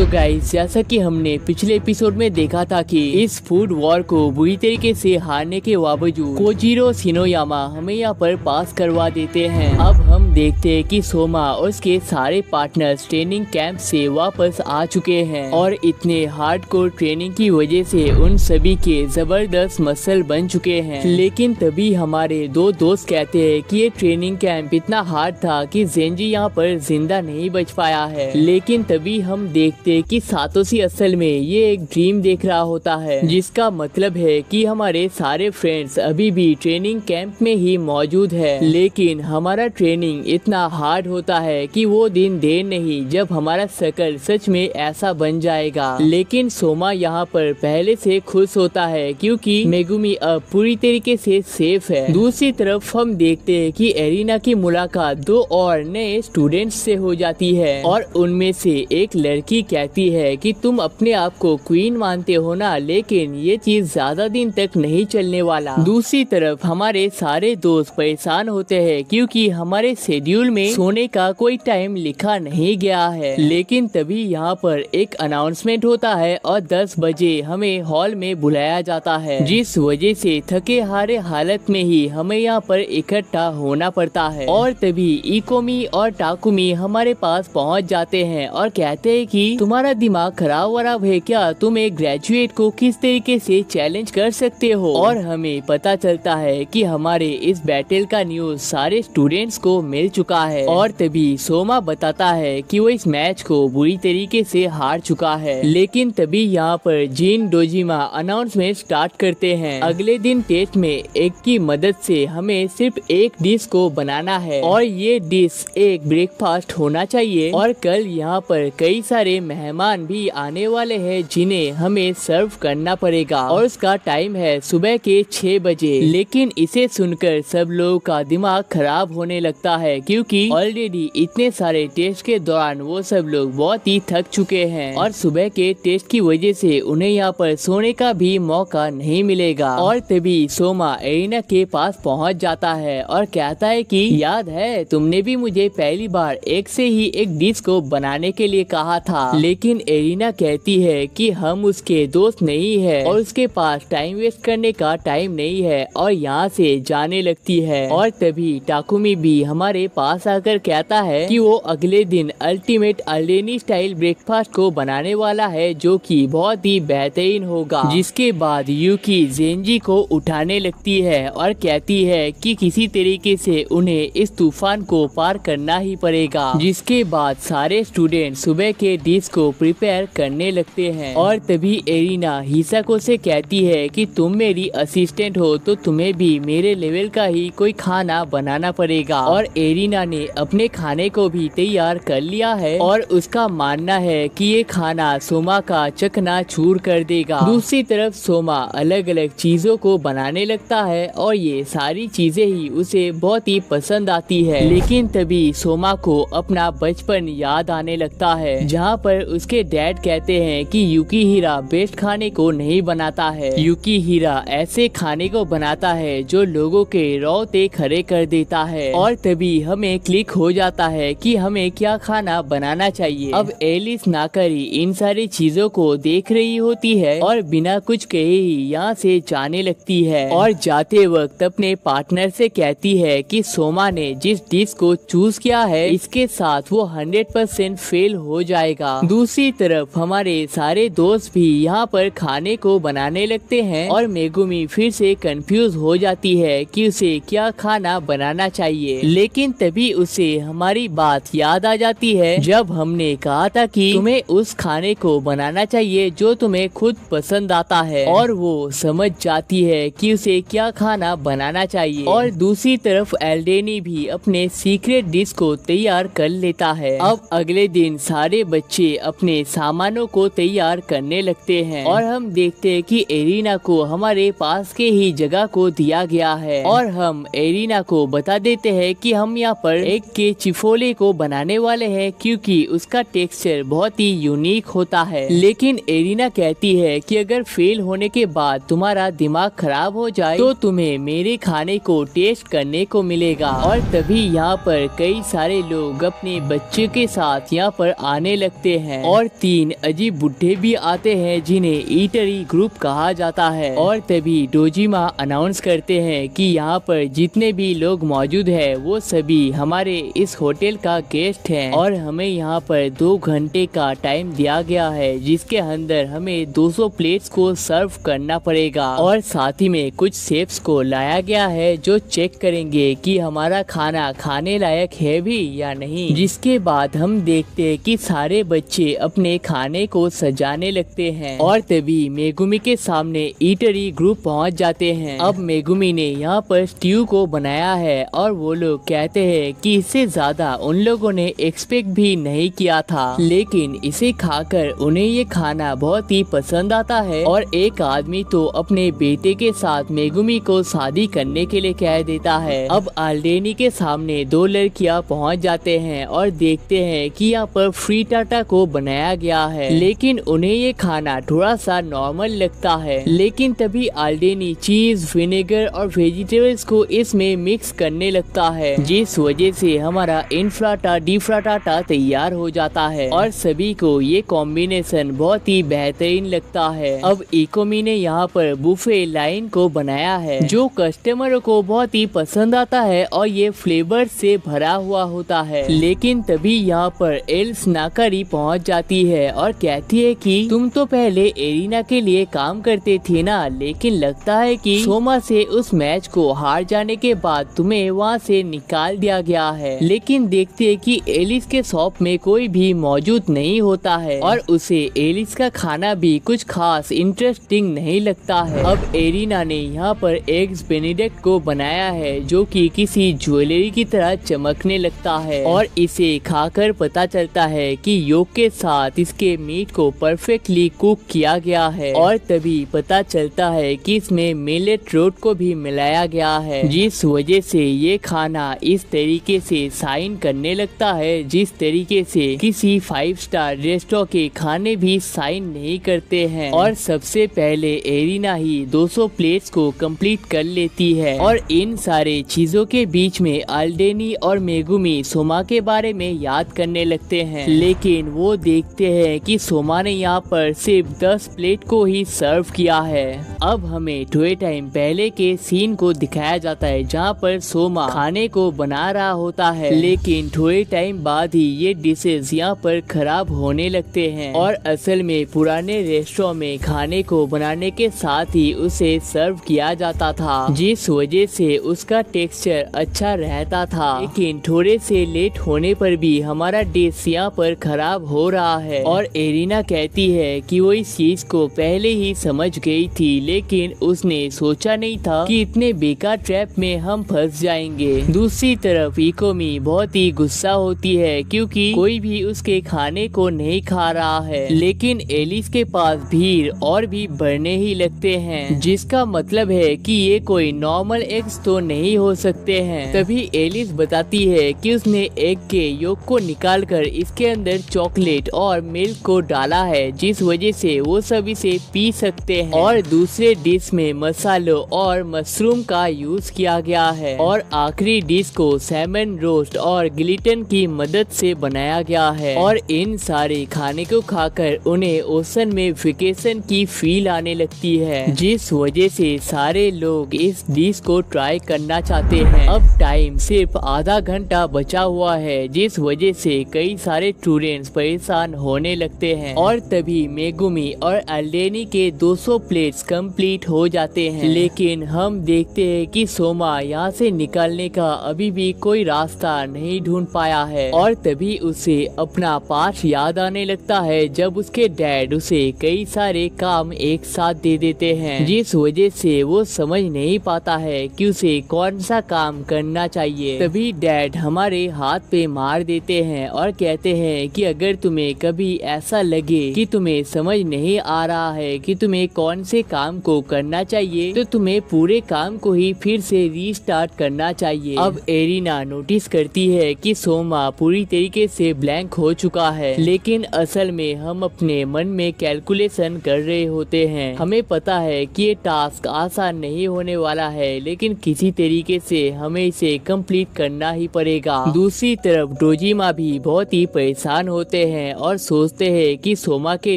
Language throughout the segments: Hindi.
तो गाइस, जैसा कि हमने पिछले एपिसोड में देखा था कि इस फूड वॉर को बुरी तरीके से हारने के बावजूद कोजीरो शिनोयामा हमें यहाँ पर पास करवा देते हैं। अब हम देखते हैं कि सोमा और उसके सारे पार्टनर्स ट्रेनिंग कैंप से वापस आ चुके हैं और इतने हार्डकोर ट्रेनिंग की वजह से उन सभी के जबरदस्त मसल बन चुके हैं। लेकिन तभी हमारे दो दोस्त कहते हैं कि ये ट्रेनिंग कैंप इतना हार्ड था कि ज़ेंजी यहाँ पर जिंदा नहीं बच पाया है। लेकिन तभी हम देखते कि सातोशी असल में ये एक ड्रीम देख रहा होता है, जिसका मतलब है कि हमारे सारे फ्रेंड्स अभी भी ट्रेनिंग कैंप में ही मौजूद है। लेकिन हमारा ट्रेनिंग इतना हार्ड होता है कि वो दिन देर नहीं जब हमारा शकल सच में ऐसा बन जाएगा। लेकिन सोमा यहाँ पर पहले से खुश होता है क्योंकि मेगुमी अब पूरी तरीके से सेफ है। दूसरी तरफ हम देखते हैं कि एरिना की मुलाकात दो और नए स्टूडेंट्स से हो जाती है और उनमें से एक लड़की कहती है कि तुम अपने आप को क्वीन मानते हो ना, लेकिन ये चीज ज्यादा दिन तक नहीं चलने वाला। दूसरी तरफ हमारे सारे दोस्त परेशान होते हैं क्योंकि हमारे शेड्यूल में सोने का कोई टाइम लिखा नहीं गया है। लेकिन तभी यहाँ पर एक अनाउंसमेंट होता है और 10 बजे हमें हॉल में बुलाया जाता है, जिस वजह से थके हारे हालत में ही हमें यहाँ पर इकट्ठा होना पड़ता है। और तभी इकोमी और टाकुमी हमारे पास पहुँच जाते हैं और कहते हैं कि तुम्हारा दिमाग खराब वराब है क्या, तुम एक ग्रेजुएट को किस तरीके से चैलेंज कर सकते हो। और हमें पता चलता है कि हमारे इस बैटल का न्यूज सारे स्टूडेंट्स को मिल चुका है। और तभी सोमा बताता है कि वो इस मैच को बुरी तरीके से हार चुका है। लेकिन तभी यहाँ पर जिन डोजिमा अनाउंसमेंट स्टार्ट करते हैं, अगले दिन टेस्ट में एक की मदद से हमें सिर्फ एक डिश को बनाना है और ये डिश एक ब्रेकफास्ट होना चाहिए। और कल यहाँ पर कई सारे मेहमान भी आने वाले हैं जिन्हें हमें सर्व करना पड़ेगा और उसका टाइम है सुबह के 6 बजे। लेकिन इसे सुनकर सब लोगों का दिमाग खराब होने लगता है क्योंकि ऑलरेडी इतने सारे टेस्ट के दौरान वो सब लोग बहुत ही थक चुके हैं और सुबह के टेस्ट की वजह से उन्हें यहाँ पर सोने का भी मौका नहीं मिलेगा। और तभी सोमा एरिना के पास पहुँच जाता है और कहता है कि याद है तुमने भी मुझे पहली बार एक से ही एक डिश को बनाने के लिए कहा था। लेकिन एरिना कहती है कि हम उसके दोस्त नहीं है और उसके पास टाइम वेस्ट करने का टाइम नहीं है और यहाँ से जाने लगती है। और तभी टाकुमी भी हमारे पास आकर कहता है कि वो अगले दिन अल्टीमेट अल्डेनी स्टाइल ब्रेकफास्ट को बनाने वाला है जो कि बहुत ही बेहतरीन होगा। जिसके बाद यूकी ज़ेंजी को उठाने लगती है और कहती है कि किसी तरीके से उन्हें इस तूफान को पार करना ही पड़ेगा। जिसके बाद सारे स्टूडेंट सुबह के डिश को प्रिपेयर करने लगते हैं। और तभी एरिना हिसाको से कहती है कि तुम मेरी असिस्टेंट हो तो तुम्हें भी मेरे लेवल का ही कोई खाना बनाना पड़ेगा। और एरिना ने अपने खाने को भी तैयार कर लिया है और उसका मानना है कि ये खाना सोमा का चकना चूर कर देगा। दूसरी तरफ सोमा अलग अलग चीजों को बनाने लगता है और ये सारी चीजें ही उसे बहुत ही पसंद आती है। लेकिन तभी सोमा को अपना बचपन याद आने लगता है जहाँ पर उसके डैड कहते हैं कि युकीहिरा बेस्ट खाने को नहीं बनाता है, युकीहिरा ऐसे खाने को बनाता है जो लोगों के रोते खड़े कर देता है। और तभी हमें क्लिक हो जाता है कि हमें क्या खाना बनाना चाहिए। अब एलिस नाकरी इन सारी चीजों को देख रही होती है और बिना कुछ कहे ही यहाँ से जाने लगती है और जाते वक्त अपने पार्टनर से कहती है कि सोमा ने जिस डिश को चूज किया है इसके साथ वो 100% फेल हो जाएगा। दूसरी तरफ हमारे सारे दोस्त भी यहाँ पर खाने को बनाने लगते हैं और मेगुमी फिर से कंफ्यूज हो जाती है कि उसे क्या खाना बनाना चाहिए। लेकिन तभी उसे हमारी बात याद आ जाती है जब हमने कहा था कि तुम्हें उस खाने को बनाना चाहिए जो तुम्हें खुद पसंद आता है और वो समझ जाती है कि उसे क्या खाना बनाना चाहिए। और दूसरी तरफ एल्डेनी भी अपने सीक्रेट डिश को तैयार कर लेता है। अब अगले दिन सारे बच्चे अपने सामानों को तैयार करने लगते हैं और हम देखते हैं कि एरिना को हमारे पास के ही जगह को दिया गया है और हम एरिना को बता देते हैं कि हम यहाँ पर एक के चिफोले को बनाने वाले हैं क्योंकि उसका टेक्सचर बहुत ही यूनिक होता है। लेकिन एरिना कहती है कि अगर फेल होने के बाद तुम्हारा दिमाग खराब हो जाए तो तुम्हें मेरे खाने को टेस्ट करने को मिलेगा। और तभी यहाँ पर कई सारे लोग अपने बच्चे के साथ यहाँ पर आने लगते हैं हैं और 3 अजीब बुढ़े भी आते हैं जिन्हें ईटरी ग्रुप कहा जाता है। और तभी डोजिमा अनाउंस करते हैं कि यहाँ पर जितने भी लोग मौजूद है वो सभी हमारे इस होटल का गेस्ट हैं और हमें यहाँ पर 2 घंटे का टाइम दिया गया है जिसके अंदर हमें 200 प्लेट्स को सर्व करना पड़ेगा और साथ ही में कुछ शेफ्स को लाया गया है जो चेक करेंगे कि हमारा खाना खाने लायक है भी या नहीं। जिसके बाद हम देखते हैं कि सारे बच्चे अपने खाने को सजाने लगते हैं और तभी मेगुमी के सामने ईटरी ग्रुप पहुंच जाते हैं। अब मेगुमी ने यहाँ पर स्ट्यू को बनाया है और वो लोग कहते हैं कि इससे ज्यादा उन लोगों ने एक्सपेक्ट भी नहीं किया था, लेकिन इसे खाकर उन्हें ये खाना बहुत ही पसंद आता है। और एक आदमी तो अपने बेटे के साथ मेगुमी को शादी करने के लिए कह देता है। अब आल्डेनी के सामने 2 लड़कियां पहुंच जाते हैं और देखते हैं कि यहाँ पर फ्रीटाटा को बनाया गया है, लेकिन उन्हें ये खाना थोड़ा सा नॉर्मल लगता है। लेकिन तभी आल्डेनी चीज, विनेगर और वेजिटेबल्स को इसमें मिक्स करने लगता है, जिस वजह से हमारा इनफ्राटा डिफ्राटाटा तैयार हो जाता है और सभी को ये कॉम्बिनेशन बहुत ही बेहतरीन लगता है। अब इकोमी ने यहाँ पर बुफे लाइन को बनाया है जो कस्टमरों को बहुत ही पसंद आता है और ये फ्लेवर से भरा हुआ होता है। लेकिन तभी यहाँ पर एल्स नाकारी पहुँच जाती है और कहती है कि तुम तो पहले एरिना के लिए काम करते थे ना, लेकिन लगता है कि सोमा से उस मैच को हार जाने के बाद तुम्हें वहाँ से निकाल दिया गया है। लेकिन देखते है कि एलिस के शॉप में कोई भी मौजूद नहीं होता है और उसे एलिस का खाना भी कुछ खास इंटरेस्टिंग नहीं लगता है। अब एरिना ने यहाँ पर एग्स बेनेडिक्ट को बनाया है जो कि किसी ज्वेलरी की तरह चमकने लगता है और इसे खाकर पता चलता है कि योग के साथ इसके मीट को परफेक्टली कुक किया गया है। और तभी पता चलता है कि इसमें मिलेट रोट को भी मिलाया गया है, जिस वजह से ये खाना इस तरीके से साइन करने लगता है जिस तरीके से किसी 5 स्टार रेस्टोरेंट के खाने भी साइन नहीं करते हैं। और सबसे पहले एरिना ही 200 प्लेट्स को कंप्लीट कर लेती है और इन सारे चीजों के बीच में आल्डेनी और मेगुमी सोमा के बारे में याद करने लगते हैं। लेकिन वो देखते हैं कि सोमा ने यहाँ पर सिर्फ 10 प्लेट को ही सर्व किया है। अब हमें थोड़े टाइम पहले के सीन को दिखाया जाता है जहाँ पर सोमा खाने को बना रहा होता है, लेकिन थोड़े टाइम बाद ही ये डिशेस यहाँ पर खराब होने लगते हैं और असल में पुराने रेस्टोरेंट में खाने को बनाने के साथ ही उसे सर्व किया जाता था, जिस वजह से उसका टेक्सचर अच्छा रहता था। लेकिन थोड़े से लेट होने पर भी हमारा डिश यहाँ पर खराब हो रहा है और एरिना कहती है कि वो इस चीज को पहले ही समझ गई थी, लेकिन उसने सोचा नहीं था कि इतने बेकार ट्रैप में हम फंस जाएंगे। दूसरी तरफ इकोमी बहुत ही गुस्सा होती है क्योंकि कोई भी उसके खाने को नहीं खा रहा है, लेकिन एलिस के पास भीड़ और भी बढ़ने ही लगते हैं, जिसका मतलब है कि ये कोई नॉर्मल एग्स तो नहीं हो सकते हैं। तभी एलिस बताती है कि उसने एग के योक को निकालकर इसके अंदर चॉकलेट और मिल्क को डाला है, जिस वजह से वो सब इसे पी सकते हैं। और दूसरे डिश में मसालों और मशरूम का यूज किया गया है और आखिरी डिश को सैमन रोस्ट और ग्लिटन की मदद से बनाया गया है। और इन सारे खाने को खाकर उन्हें ओशन में वेकेशन की फील आने लगती है, जिस वजह से सारे लोग इस डिश को ट्राई करना चाहते हैं। अब टाइम सिर्फ आधा घंटा बचा हुआ है, जिस वजह से कई सारे स्टूडेंट्स परेशान होने लगते हैं और तभी मेगुमी और आल्डेनी के 200 प्लेट्स कंप्लीट हो जाते हैं। लेकिन हम देखते हैं कि सोमा यहाँ से निकलने का अभी भी कोई रास्ता नहीं ढूंढ पाया है और तभी उसे अपना पास्ट याद आने लगता है जब उसके डैड उसे कई सारे काम एक साथ दे देते हैं, जिस वजह से वो समझ नहीं पाता है कि उसे कौन सा काम करना चाहिए। तभी डैड हमारे हाथ पे मार देते हैं और कहते हैं कि अगर तुम्हें कभी ऐसा लगे कि तुम्हें समझ नहीं आ रहा है कि तुम्हें कौन से काम को करना चाहिए, तो तुम्हें पूरे काम को ही फिर से रीस्टार्ट करना चाहिए। अब एरिना नोटिस करती है कि सोमा पूरी तरीके से ब्लैंक हो चुका है, लेकिन असल में हम अपने मन में कैलकुलेशन कर रहे होते हैं। हमें पता है कि ये टास्क आसान नहीं होने वाला है, लेकिन किसी तरीके से हमें इसे कंप्लीट करना ही पड़ेगा। दूसरी तरफ डोजिमा भी बहुत ही परेशान होते हैं हैं और सोचते हैं कि सोमा के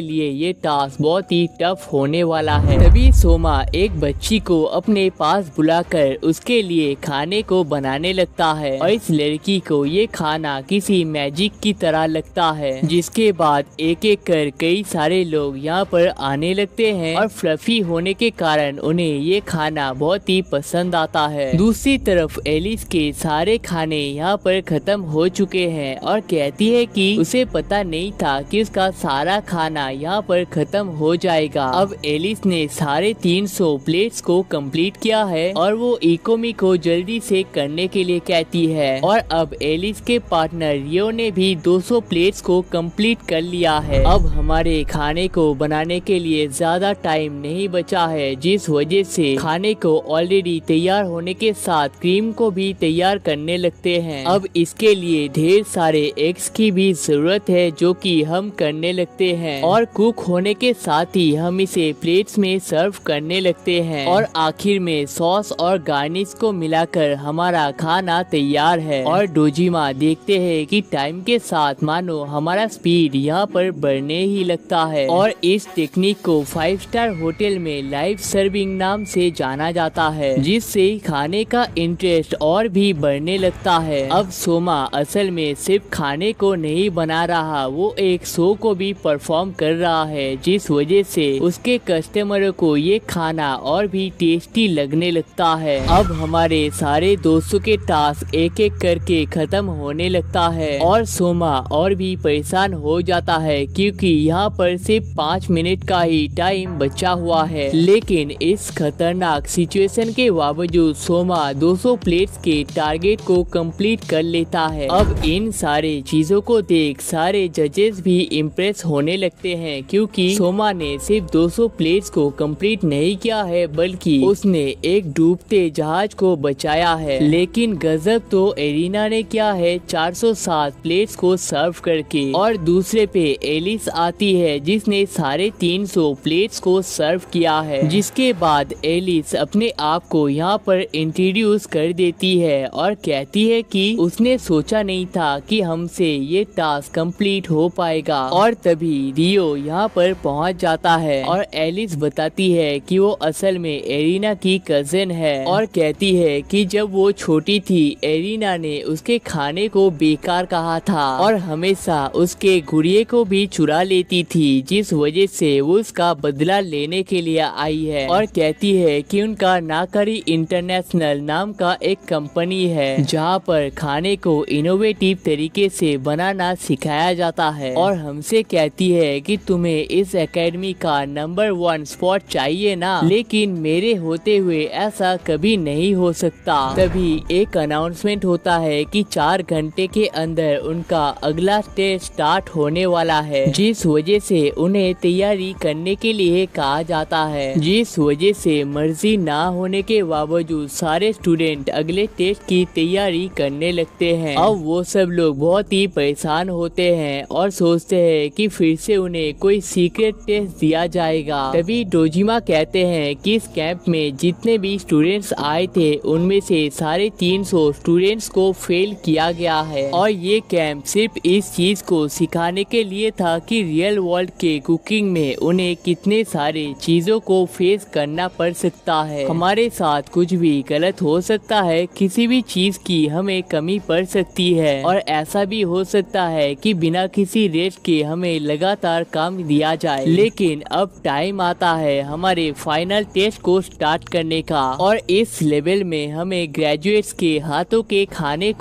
लिए ये टास्क बहुत ही टफ होने वाला है। तभी सोमा एक बच्ची को अपने पास बुलाकर उसके लिए खाने को बनाने लगता है और इस लड़की को ये खाना किसी मैजिक की तरह लगता है। जिसके बाद एक एक कर कई सारे लोग यहाँ पर आने लगते हैं और फ्लफी होने के कारण उन्हें ये खाना बहुत ही पसंद आता है। दूसरी तरफ एलिस के सारे खाने यहाँ पर खत्म हो चुके हैं और कहती है कि उसे पता नहीं था कि उसका सारा खाना यहाँ पर खत्म हो जाएगा। अब एलिस ने सारे 300 प्लेट्स को कंप्लीट किया है और वो इकोमी को जल्दी से करने के लिए कहती है और अब एलिस के पार्टनर रियो ने भी 200 प्लेट्स को कंप्लीट कर लिया है। अब हमारे खाने को बनाने के लिए ज्यादा टाइम नहीं बचा है, जिस वजह से खाने को ऑलरेडी तैयार होने के साथ क्रीम को भी तैयार करने लगते हैं। अब इसके लिए ढेर सारे एग्स की भी जरूरत है जो कि हम करने लगते हैं और कुक होने के साथ ही हम इसे प्लेट्स में सर्व करने लगते हैं और आखिर में सॉस और गार्निश को मिलाकर हमारा खाना तैयार है। और डोजिमा देखते हैं कि टाइम के साथ मानो हमारा स्पीड यहाँ पर बढ़ने ही लगता है और इस टेक्निक को 5 स्टार होटल में लाइव सर्विंग नाम से जाना जाता है, जिससे खाने का इंटरेस्ट और भी बढ़ने लगता है। अब सोमा असल में सिर्फ खाने को नहीं बना रहा, वो एक शो को भी परफॉर्म कर रहा है, जिस वजह से उसके कस्टमरों को ये खाना और भी टेस्टी लगने लगता है। अब हमारे सारे दोस्तों के टास्क एक एक करके खत्म होने लगता है और सोमा और भी परेशान हो जाता है क्योंकि यहाँ पर सिर्फ 5 मिनट का ही टाइम बचा हुआ है। लेकिन इस खतरनाक सिचुएशन के बावजूद सोमा 200 प्लेट्स के टारगेट को कंप्लीट कर लेता है। अब इन सारे चीजों को देख सारे जजेस भी इम्प्रेस होने लगते हैं क्योंकि सोमा ने सिर्फ 200 प्लेट्स को कंप्लीट नहीं किया है बल्कि उसने एक डूबते जहाज को बचाया है। लेकिन गजब तो एरिना ने किया है 407 प्लेट्स को सर्व करके। और दूसरे पे एलिस आती है जिसने साढ़े 300 प्लेट्स को सर्व किया है। जिसके बाद एलिस अपने आप को यहाँ पर इंट्रोड्यूस कर देती है और कहती है कि उसने सोचा नहीं था कि हमसे ये टास्क कंप्लीट हो पाएगा। और तभी रियो यहाँ पर पहुँच जाता है और एलिस बताती है कि वो असल में एरिना की कजिन है और कहती है कि जब वो छोटी थी एरिना ने उसके खाने को बेकार कहा था और हमेशा उसके गुड़िया को भी चुरा लेती थी, जिस वजह से वो उसका बदला लेने के लिए आई है। और कहती है कि उनका नाकरी इंटरनेशनल नाम का एक कंपनी है जहाँ पर खाने को इनोवेटिव तरीके से बनाना सिखाया जाता है और हमसे कहती है कि तुम्हें इस एकेडमी का नंबर 1 स्पॉट चाहिए ना, लेकिन मेरे होते हुए ऐसा कभी नहीं हो सकता। तभी एक अनाउंसमेंट होता है कि 4 घंटे के अंदर उनका अगला टेस्ट स्टार्ट होने वाला है, जिस वजह से उन्हें तैयारी करने के लिए कहा जाता है। जिस वजह से मर्जी ना होने के बावजूद सारे स्टूडेंट अगले टेस्ट की तैयारी करने लगते हैं। अब वो सब लोग बहुत ही परेशान होते हैं और सोचते हैं कि फिर से उन्हें कोई सीक्रेट टेस्ट दिया जाएगा। तभी डोजिमा कहते हैं कि इस कैंप में जितने भी स्टूडेंट्स आए थे उनमें से साढ़े 300 स्टूडेंट्स को फेल किया गया है और ये कैंप सिर्फ इस चीज को सिखाने के लिए था कि रियल वर्ल्ड के कुकिंग में उन्हें कितने सारे चीजों को फेस करना पड़ सकता है। हमारे साथ कुछ भी गलत हो सकता है, किसी भी चीज की हमें कमी पड़ सकती है और ऐसा भी हो सकता है कि बिना किसी रेस्ट के हमें लगातार काम दिया जाए। लेकिन अब टाइम आता है हमारे फाइनल टेस्ट को स्टार्ट करने का और इस लेवल में हमें ग्रेजुएट्स के हाथों के खाने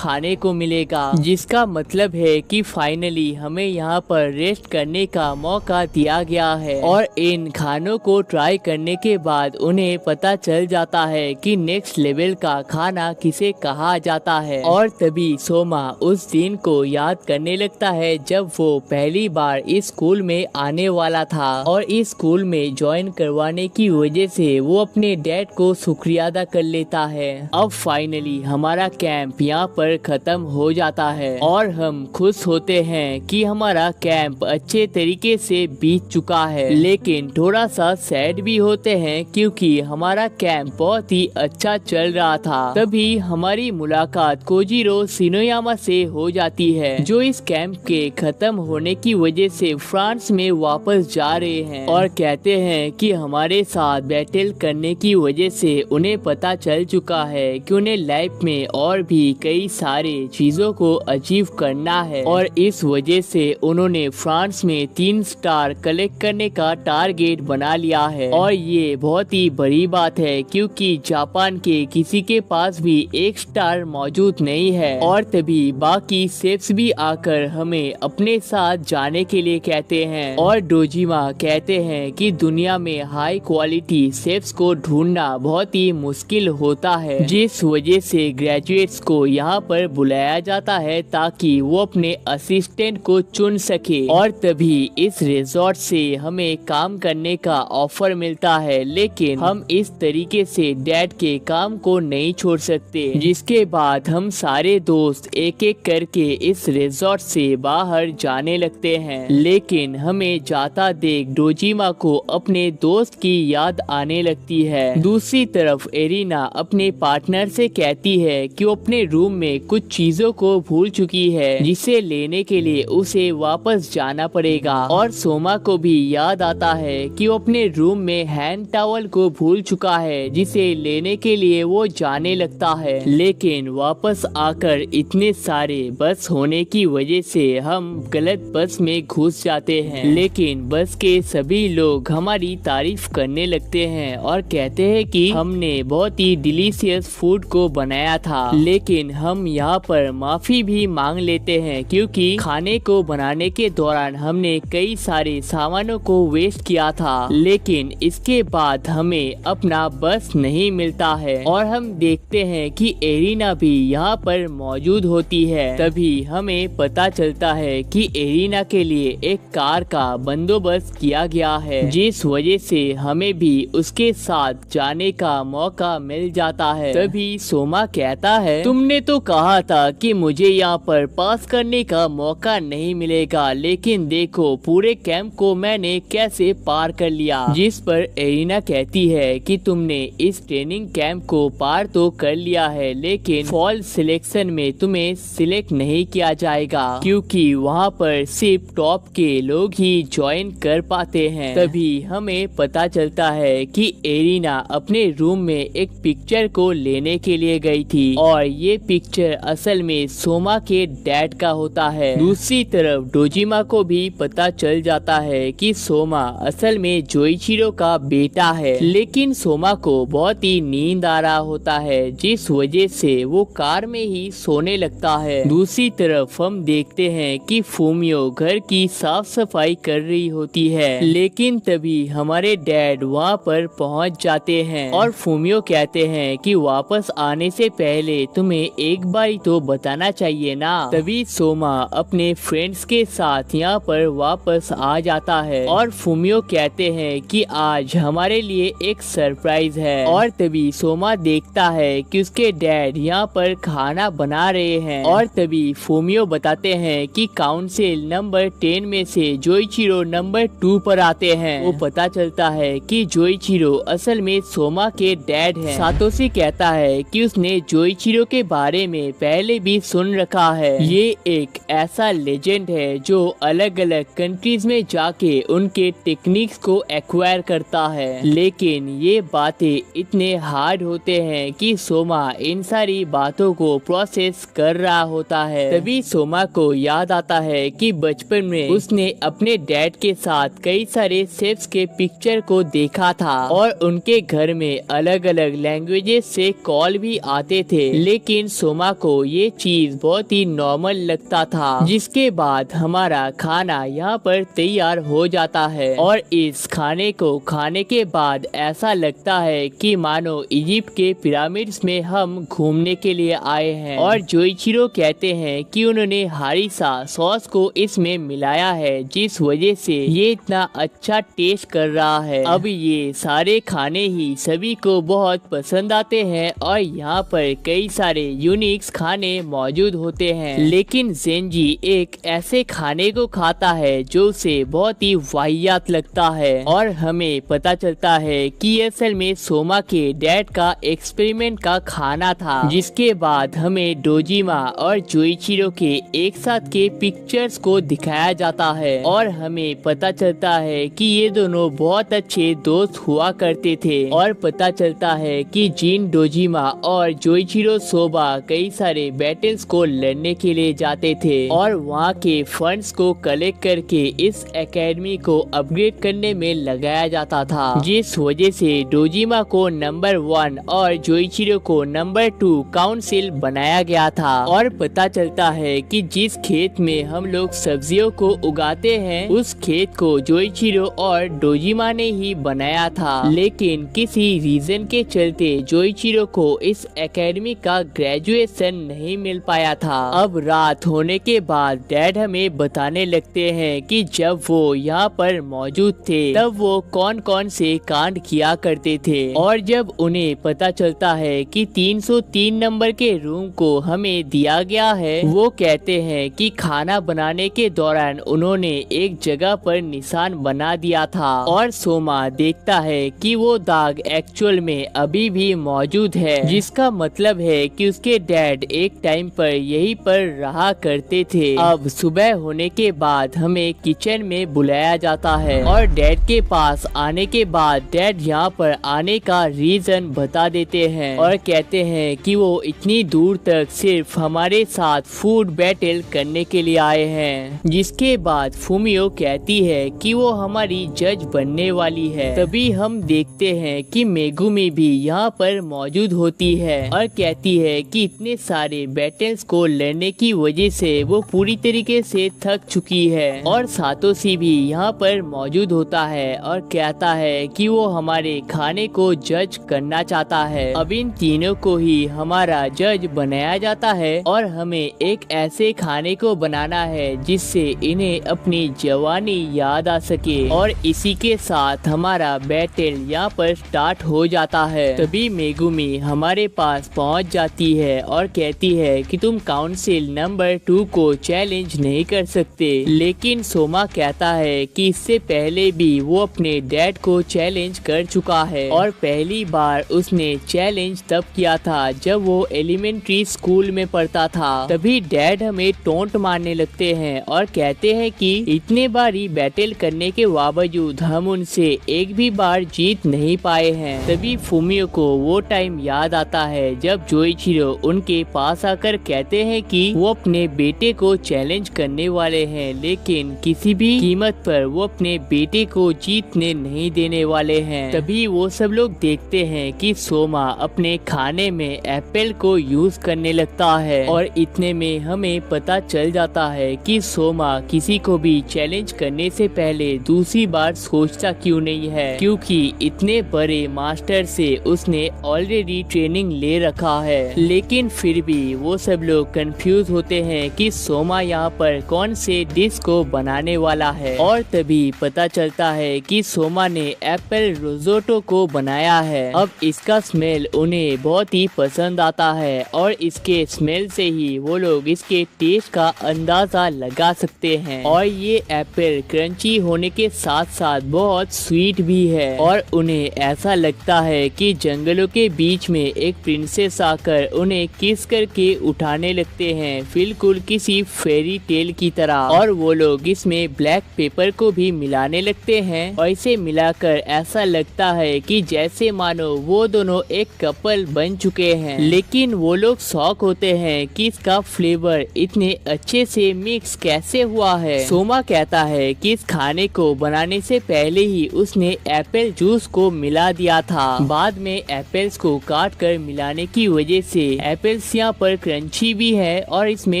को मिलेगा, जिसका मतलब है कि फाइनली हमें यहाँ पर रेस्ट करने का मौका दिया गया है। और इन खानों को ट्राई करने के बाद उन्हें पता चल जाता है कि नेक्स्ट लेवल का खाना किसे कहा जाता है। और तभी सोमा उस दिन को याद करने लगता है जब वो पहली बार इस स्कूल में आने वाला था और इस स्कूल में ज्वाइन करवाने की वजह से वो अपने डैड को शुक्रिया अदा कर लेता है। अब फाइनली हमारा कैंप यहाँ पर खत्म हो जाता है और हम खुश होते हैं कि हमारा कैंप अच्छे तरीके से बीत चुका है। लेकिन थोड़ा सा सैड भी होते हैं क्योंकि हमारा कैंप बहुत ही अच्छा चल रहा था। तभी हमारी मुलाकात कोजीरो शिनोयामा से हो जाती है जो इस कैंप के खत्म होने की वजह से फ्रांस में वापस जा रहे हैं और कहते हैं कि हमारे साथ बैटल करने की वजह से उन्हें पता चल चुका है कि उन्हें लाइफ में और भी कई सारे चीजों को अचीव करना है और इस वजह से उन्होंने फ्रांस में 3 स्टार कलेक्ट करने का टारगेट बना लिया है। और ये बहुत ही बड़ी बात है क्योंकि जापान के किसी के पास भी 1 स्टार मौजूद नहीं है। और तभी बाकी शेफ्स भी आकर हमें अपने साथ जाने के लिए कहते हैं और डोजिमा कहते हैं कि दुनिया में हाई क्वालिटी शेफ्स को ढूंढना बहुत ही मुश्किल होता है, जिस वजह से ग्रेजुएट्स को यहाँ पर बुलाया जाता है ताकि वो अपने असिस्टेंट को चुन सके। और तभी इस रिजॉर्ट से हमें काम करने का ऑफर मिलता है, लेकिन हम इस तरीके से डैड के काम को नहीं छोड़ सकते। जिसके बाद हम सारे दोस्त एक एक करके इस रिजॉर्ट से बाहर जाने लगते हैं, लेकिन हमें जाता देख डोजिमा को अपने दोस्त की याद आने लगती है। दूसरी तरफ एरिना अपने पार्टनर से कहती है कि वो अपने रूम में कुछ चीजों को भूल चुकी है, जिसे लेने के लिए उसे वापस जाना पड़ेगा। और सोमा को भी याद आता है कि वो अपने रूम में हैंड टॉवल को भूल चुका है, जिसे लेने के लिए वो जाने लगता है। लेकिन वापस आकर इतने सारे बस होने की वजह से हम गलत बस में घुस जाते हैं, लेकिन बस के सभी लोग हमारी तारीफ करने लगते हैं और कहते हैं कि हमने बहुत ही डिलीशियस फूड को बनाया था। लेकिन हम यहाँ पर माफी भी मांग लेते हैं क्योंकि खाने को बनाने के दौरान हमने कई सारे सामानों को वेस्ट किया था। लेकिन इसके बाद हमें अपना बस नहीं मिलता है और हम देखते हैं कि एरिना भी यहाँ पर मौजूद होती है। तभी हमें पता चलता है कि एरिना के लिए एक कार का बंदोबस्त किया गया है, जिस वजह से हमें भी उसके साथ जाने का मौका मिल जाता है। तभी सोमा कहता है, तुमने तो कहा था कि मुझे यहाँ पर पास करने का मौका नहीं मिलेगा, लेकिन देखो पूरे कैंप को मैंने कैसे पार कर लिया। जिस पर एरिना कहती है कि तुमने इस ट्रेनिंग कैंप को पार तो कर लिया है, लेकिन फॉल सिलेक्शन में तुम्हें सिलेक्ट नहीं किया जाएगा क्योंकि वहाँ पर सिर्फ टॉप के लोग ही ज्वाइन कर पाते हैं। तभी हमें पता चलता है कि एरिना अपने रूम में एक पिक्चर को लेने के लिए गई थी और ये पिक्चर असल में सोमा के डैड का होता है। दूसरी तरफ डोजिमा को भी पता चल जाता है कि सोमा असल में जोइचिरो का बेटा है, लेकिन सोमा को बहुत ही नींद आ रहा होता है, जिस वजह से वो कार में ही सोने लगता है। दूसरी तरफ हम देखते हैं कि फूमियो घर की साफ सफाई कर रही होती है, लेकिन तभी हमारे डैड वहाँ पर पहुँच जाते हैं और फूमियो कहते हैं कि वापस आने से पहले तुम्हें एक बार तो बताना चाहिए ना। तभी सोमा अपने फ्रेंड्स के साथ यहाँ पर वापस आ जाता है और फूमियो कहते हैं कि आज हमारे लिए एक सरप्राइज है। और तभी सोमा देखता है कि उसके डैड यहाँ पर खाना बना रहे हैं और तभी फूमियो बताते हैं कि काउंसिल नंबर 10 में से जोइचिरो नंबर 2 पर आते हैं। वो पता चलता है कि जोइचिरो असल में सोमा के डैड हैं। सातोशी कहता है कि उसने जोइचिरो के बारे में पहले भी सुन रखा है। ये एक ऐसा लेजेंड है जो अलग अलग कंट्रीज में जाके उनके टेक्निक्स को एक्वायर करता है, लेकिन ये बातें इतने हार्ड होते हैं कि सोमा इन सारी बातों को प्रोसेस कर रहा होता है। तभी सोमा को याद आता है कि बचपन में उसने अपने डैड के साथ कई सारे शेफ्स के पिक्चर को देखा था और उनके घर में अलग अलग लैंग्वेजेस से कॉल भी आते थे, लेकिन सोमा को ये चीज बहुत ही नॉर्मल लगता था। जिसके बाद हमारा खाना यहाँ पर तैयार हो जाता है और इस खाने को खाने के बाद ऐसा लगता है कि मानो इजिप्ट के पिरामिड्स में हम घूमने के लिए आए हैं। और जोइचिरो कहते हैं कि उन्होंने हारिसा सॉस को इसमें मिलाया है, जिस वजह से ये इतना अच्छा टेस्ट कर रहा है। अब ये सारे खाने ही सभी को बहुत पसंद आते हैं और यहाँ पर कई सारे यूनिक्स खाने मौजूद होते हैं, लेकिन जेंजी एक ऐसे खाने को खाता है जो उसे बहुत ही वाहियात लगता है और हमें पता चलता है कि असल में सोमा के डैड का एक्सपेरिमेंट का खाना था। जिसके बाद हमें डोजिमा और जोइचिरो के एक साथ के पिक्चर्स को दिखाया जाता है और हमें पता चलता है कि ये दोनों बहुत अच्छे दोस्त हुआ करते थे और पता चलता है कि जिन डोजिमा और जोइचिरो सोबा कई सारे बैटल्स को लड़ने के लिए जाते थे और वहाँ के फंड्स को कलेक्ट करके इस एकेडमी को अपग्रेड करने में लगाया जाता था, जिस वजह से डोजिमा को नंबर 1 और जोइचिरो को नंबर 2 काउंसिल बनाया गया था। और पता चलता है कि जिस खेत में हम लोग सब्जियों को उगाते हैं उस खेत को जोइचिरो और डोजिमा ने ही बनाया था, लेकिन किसी रीजन के चलते जोइचिरो को इस एकेडमी का ग्रेजुएशन नहीं मिल पाया था। अब रात होने के बाद डैड हमें बताने लगते हैं कि जब वो यहाँ पर मौजूद थे तब वो कौन कौन से कांड किया करते थे और जब उन्हें पता चलता है कि 303 नंबर के रूम को हमें दिया गया है, वो कहते हैं कि खाना बनाने के दौरान उन्होंने एक जगह पर निशान बना दिया था और सोमा देखता है कि वो दाग एक्चुअल में अभी भी मौजूद है, जिसका मतलब है कि उसके डैड एक टाइम पर यहीं पर रहा करते थे। अब सुबह होने के बाद हमें किचन में बुलाया जाता है और डैड के पास आने के बाद डैड यहाँ पर आने का रीजन बता देते हैं और कहते हैं कि वो इतनी दूर तक सिर्फ हमारे साथ फूड बैटल करने के लिए आए हैं। जिसके बाद फुमियो कहती है कि वो हमारी जज बनने वाली है। तभी हम देखते हैं कि मेगुमी भी यहाँ पर मौजूद होती है और कहती है कि इतने सारे बैटल्स को लड़ने की वजह से वो पूरी तरीके से थक चुकी है। और सातोशी भी यहाँ पर मौजूद होता है और कहता है कि वो हमारे खाने को जज करना चाहता है। अब इन तीनों को ही हमारा जज बनाया जाता है और हमें एक ऐसे खाने को बनाना है जिससे इन्हें अपनी जवानी याद आ सके। और इसी के साथ हमारा बैटल यहाँ पर स्टार्ट हो जाता है। तभी मेगुमी हमारे पास पहुँच जाती है और कहती है कि तुम काउंसिल नंबर 2 को चैलेंज नहीं कर सकते, लेकिन सोमा कहता है कि इससे पहले भी वो अपने डैड को चैलेंज कर चुका है और पहली बार उसने चैलेंज तब किया था जब वो एलिमेंट्री स्कूल में पढ़ता था। तभी डैड हमें टोंट मारने लगते हैं और कहते हैं कि इतने बारी बैटल करने के बावजूद हम उनसे एक भी बार जीत नहीं पाए हैं। तभी फुमियो को वो टाइम याद आता है जब जोइचिरो उनके पास आकर कहते हैं कि वो अपने बेटे को चैलेंज करने वाले हैं, लेकिन किसी भी कीमत पर वो अपने बेटे को जीतने नहीं देने वाले हैं। तभी वो सब लोग देखते हैं कि सोमा अपने खाने में एप्पल को यूज करने लगता है और इतने में हमें पता चल जाता है कि सोमा किसी को भी चैलेंज करने से पहले दूसरी बार सोचता क्यों नहीं है, क्योंकि इतने बड़े मास्टर से उसने ऑलरेडी ट्रेनिंग ले रखा है। लेकिन फिर भी वो सब लोग कंफ्यूज होते हैं कि सोमा यहाँ पर कौन से डिश को बनाने वाला है और तभी पता चलता है कि सोमा ने एप्पल रोजोटो को बनाया है। अब इसका स्मेल उन्हें बहुत ही पसंद आता है और इसके स्मेल से ही वो लोग इसके टेस्ट का अंदाजा लगा सकते हैं। और ये एप्पल क्रंची होने के साथ साथ बहुत स्वीट भी है और उन्हें ऐसा लगता है कि जंगलों के बीच में एक प्रिंसेस आकर उन्हें किस करके उठाने लगते हैं, बिल्कुल किसी फेरी टेल की तरह। और वो लोग इसमें ब्लैक पेपर को भी मिलाने लगते हैं और इसे मिलाकर ऐसा लगता है कि जैसे मानो वो दोनों एक कपल बन चुके हैं। लेकिन वो लोग शॉक होते हैं कि इसका फ्लेवर इतने अच्छे से मिक्स कैसे हुआ है। सोमा कहता है कि इस खाने को बनाने से पहले ही उसने एप्पल जूस को मिला दिया था। बाद में एप्पल्स को काट कर मिलाने की वजह से एप्पल्स यहाँ पर क्रंची भी है और इसमें